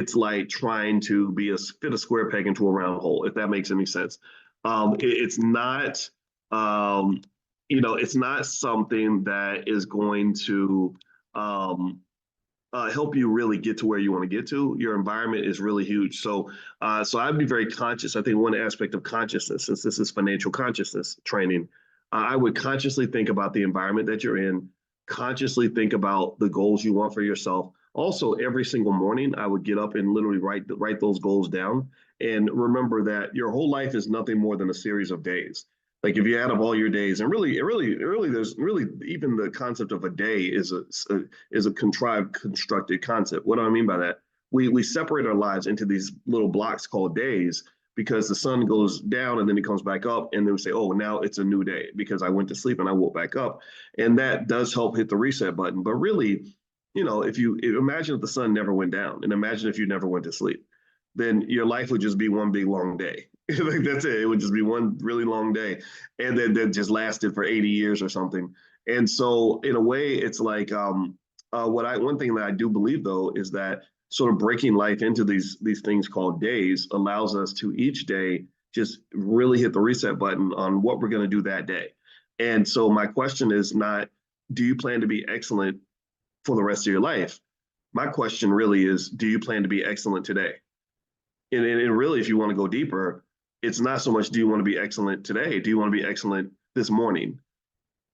it's like trying to fit a square peg into a round hole, if that makes any sense. It's not, um, it's not something that is going to um, help you really get to where you want to get to. Your environment is really huge. So I'd be very conscious. I think one aspect of consciousness, since this is financial consciousness training, I would consciously think about the environment that you're in, consciously think about the goals you want for yourself. Also, every single morning, I would get up and literally write those goals down. And remember that your whole life is nothing more than a series of days. Like if you add up all your days, and there's really even the concept of a day is a contrived, constructed concept. What do I mean by that? We separate our lives into these little blocks called days because the sun goes down and then it comes back up, and then we say, oh, now it's a new day because I went to sleep and I woke back up, and that does help hit the reset button. But really, if you imagine if the sun never went down, and imagine if you never went to sleep, then your life would just be one big long day. Like that's it. It would just be one really long day, and then that just lasted for 80 years or something. And so, in a way, it's like one thing that I do believe though is that sort of breaking life into these things called days allows us to each day just really hit the reset button on what we're going to do that day. And so, my question is not, do you plan to be excellent for the rest of your life? My question really is, do you plan to be excellent today? And really, if you want to go deeper, it's not so much do you want to be excellent today? Do you want to be excellent this morning?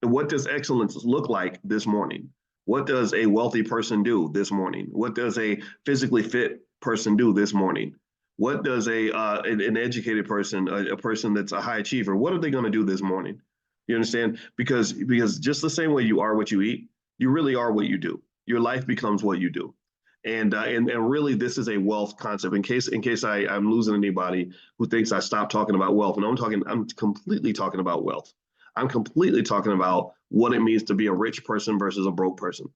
And what does excellence look like this morning? What does a wealthy person do this morning? What does a physically fit person do this morning? What does an educated person, a person that's a high achiever, what are they going to do this morning? You understand? Because just the same way you are what you eat, you really are what you do. Your life becomes what you do. And really, this is a wealth concept. In case I'm losing anybody who thinks I stopped talking about wealth, and I'm completely talking about wealth. I'm completely talking about what it means to be a rich person versus a broke person.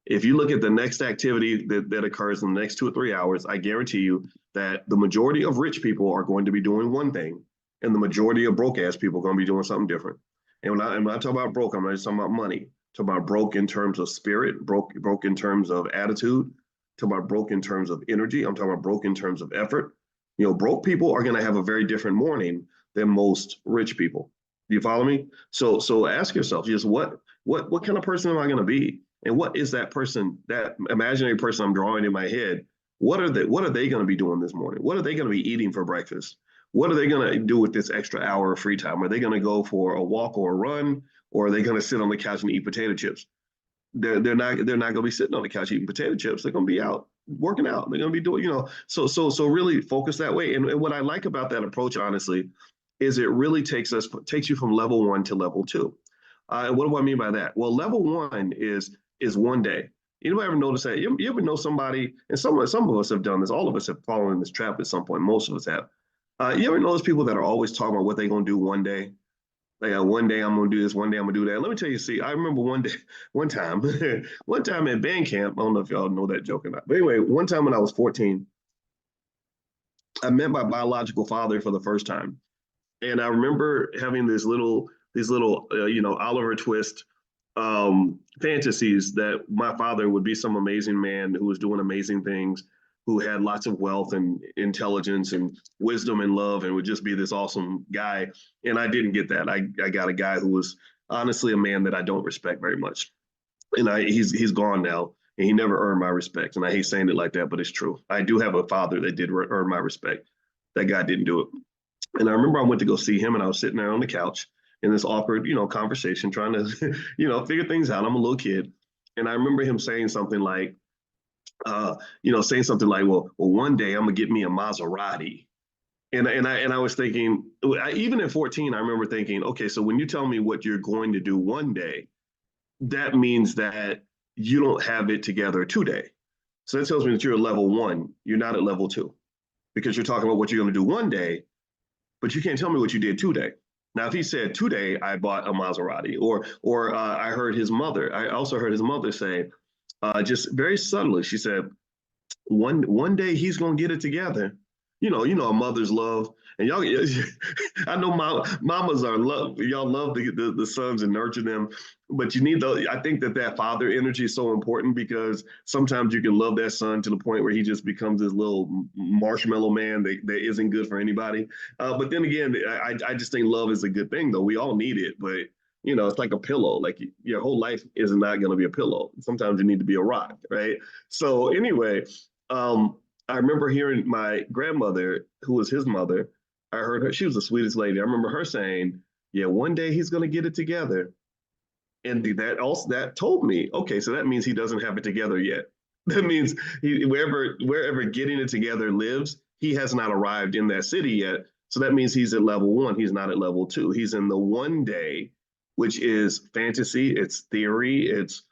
If you look at the next activity that occurs in the next 2 or 3 hours, I guarantee you that the majority of rich people are going to be doing one thing, and the majority of broke ass people are going to be doing something different. And when I talk about broke, I'm not just talking about money. I'm talking about broke in terms of spirit, broke in terms of attitude. Talking about broke in terms of energy. I'm talking about broke in terms of effort. Broke people are going to have a very different morning than most rich people. Do you follow me? So ask yourself, just what kind of person am I going to be? And what is that person, that imaginary person I'm drawing in my head? What are they going to be doing this morning? What are they going to be eating for breakfast? What are they going to do with this extra hour of free time? Are they going to go for a walk or a run? Or are they going to sit on the couch and eat potato chips? They're not going to be sitting on the couch eating potato chips. They're going to be out working out. They're going to be doing, so really focus that way. And what I like about that approach, honestly, is it really takes you from level 1 to level 2. And what do I mean by that? Well, level 1 is one day. Anybody ever notice that? You ever know somebody, and some of us have done this, all of us have fallen in this trap at some point, most of us have. You ever notice people that are always talking about what they're going to do one day? Like one day I'm gonna do this, one day I'm gonna do that. Let me tell you, see, I remember one time at band camp. I don't know if y'all know that joke or not. But anyway, one time when I was 14, I met my biological father for the first time. And I remember having these little Oliver Twist fantasies that my father would be some amazing man who was doing amazing things, who had lots of wealth and intelligence and wisdom and love, and would just be this awesome guy. And I didn't get that. I got a guy who was honestly a man that I don't respect very much. And he's gone now, and he never earned my respect. And I hate saying it like that, but it's true. I do have a father that did earn my respect. That guy didn't do it. And I remember I went to go see him, and I was sitting there on the couch in this awkward, conversation, trying to, figure things out. I'm a little kid. And I remember him saying something like, well, one day I'm gonna get me a Maserati. And I was thinking, even at 14, I remember thinking, okay, so when you tell me what you're going to do one day, that means that you don't have it together today. So that tells me that you're at level 1, you're not at level 2, because you're talking about what you're going to do one day, but you can't tell me what you did today. Now, if he said today I bought a Maserati, or I also heard his mother say, just very subtly, she said, one day he's going to get it together, a mother's love, and y'all. I know mamas are love. Y'all love the sons and nurture them, but you need the. I think that father energy is so important because sometimes you can love that son to the point where he just becomes this little marshmallow man that isn't good for anybody. But then again, I just think love is a good thing though. We all need it, but it's like a pillow. Like your whole life is not going to be a pillow. Sometimes you need to be a rock, right? So anyway, I remember hearing my grandmother, who was his mother. I heard her; she was the sweetest lady. I remember her saying, "Yeah, one day he's going to get it together." And that told me, okay, so that means he doesn't have it together yet. That means wherever getting it together lives, he has not arrived in that city yet. So that means he's at level one. He's not at level two. He's in the one day, which is fantasy, it's theory, it's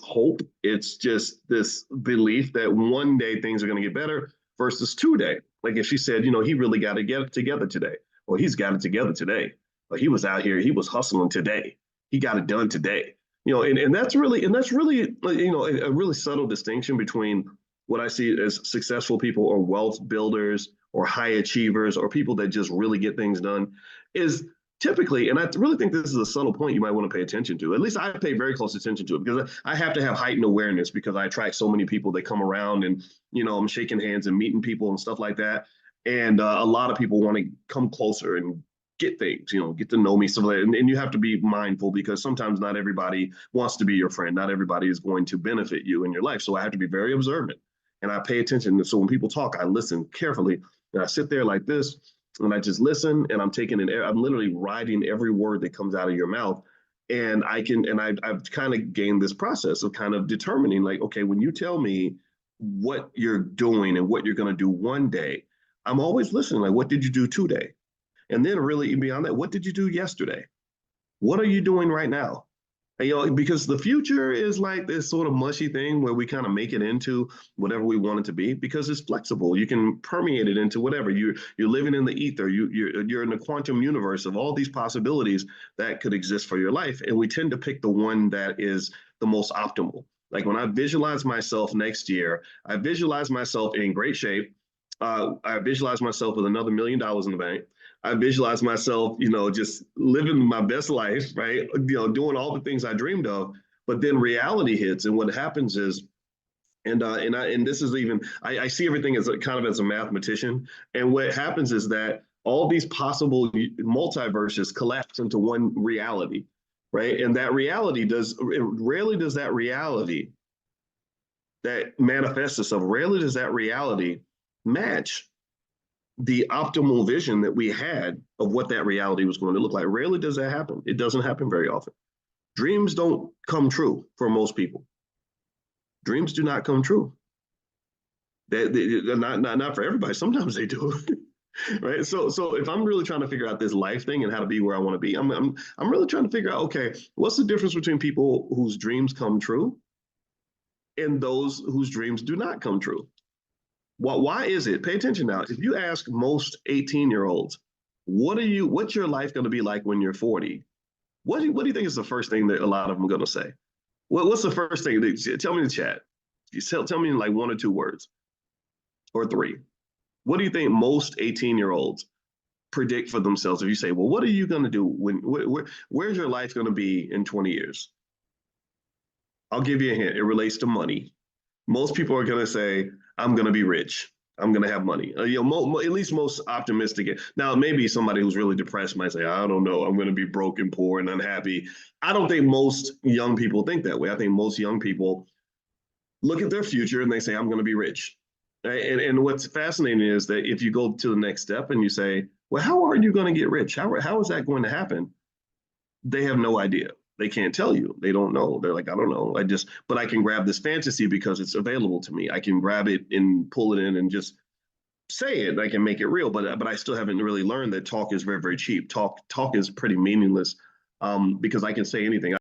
hope, it's just this belief that one day things are going to get better versus 2 day. Like if she said, he really got to get it together today. Well, he's got it together today. But he was out here, he was hustling today. He got it done today. And that's really a really subtle distinction between what I see as successful people or wealth builders or high achievers or people that just really get things done is typically, and I really think this is a subtle point you might want to pay attention to. At least I pay very close attention to it because I have to have heightened awareness because I attract so many people that come around and, I'm shaking hands and meeting people and stuff like that. And a lot of people want to come closer and get things, get to know me. So, and you have to be mindful because sometimes not everybody wants to be your friend. Not everybody is going to benefit you in your life. So I have to be very observant and I pay attention. So when people talk, I listen carefully and I sit there like this and I just listen and I'm literally writing every word that comes out of your mouth. And I've kind of gained this process of kind of determining like, okay, when you tell me what you're doing and what you're going to do one day, I'm always listening. Like, what did you do today? And then really beyond that, what did you do yesterday? What are you doing right now? And, because the future is like this sort of mushy thing where we kind of make it into whatever we want it to be because it's flexible. You can permeate it into whatever. You're living in the ether. You're in the quantum universe of all these possibilities that could exist for your life. And we tend to pick the one that is the most optimal. Like when I visualize myself next year, I visualize myself in great shape. I visualize myself with another $1 million in the bank. I visualize myself, just living my best life, right? Doing all the things I dreamed of. But then reality hits, and what happens is, and this is even I see everything as kind of as a mathematician, and what happens is that all these possible multiverses collapse into one reality, right? And that reality rarely does that reality that manifests itself, rarely does that reality match the optimal vision that we had of what that reality was going to look like. Rarely does that happen. It doesn't happen very often. Dreams don't come true for most people. Dreams do not come true. They're not for everybody. Sometimes they do. Right. So if I'm really trying to figure out this life thing and how to be where I want to be, I'm really trying to figure out, okay, what's the difference between people whose dreams come true and those whose dreams do not come true? Why is it? Pay attention now. If you ask most 18-year-olds, what's your life going to be like when you're 40? What do you think is the first thing that a lot of them are going to say? What's the first thing? Tell me in the chat. Tell me in like 1 or 2 words or 3. What do you think most 18-year-olds predict for themselves? If you say, well, what are you going to do where's your life going to be in 20 years? I'll give you a hint. It relates to money. Most people are going to say, I'm going to be rich. I'm going to have money. At least most optimistic. Now, maybe somebody who's really depressed might say, I don't know, I'm going to be broke and poor and unhappy. I don't think most young people think that way. I think most young people look at their future and they say, I'm going to be rich. And what's fascinating is that if you go to the next step and you say, well, how are you going to get rich? How is that going to happen? They have no idea. They can't tell you. They don't know. They're like, I don't know. But I can grab this fantasy because it's available to me. I can grab it and pull it in and just say it. I can make it real. But I still haven't really learned that talk is very, very cheap. Talk is pretty meaningless because I can say anything.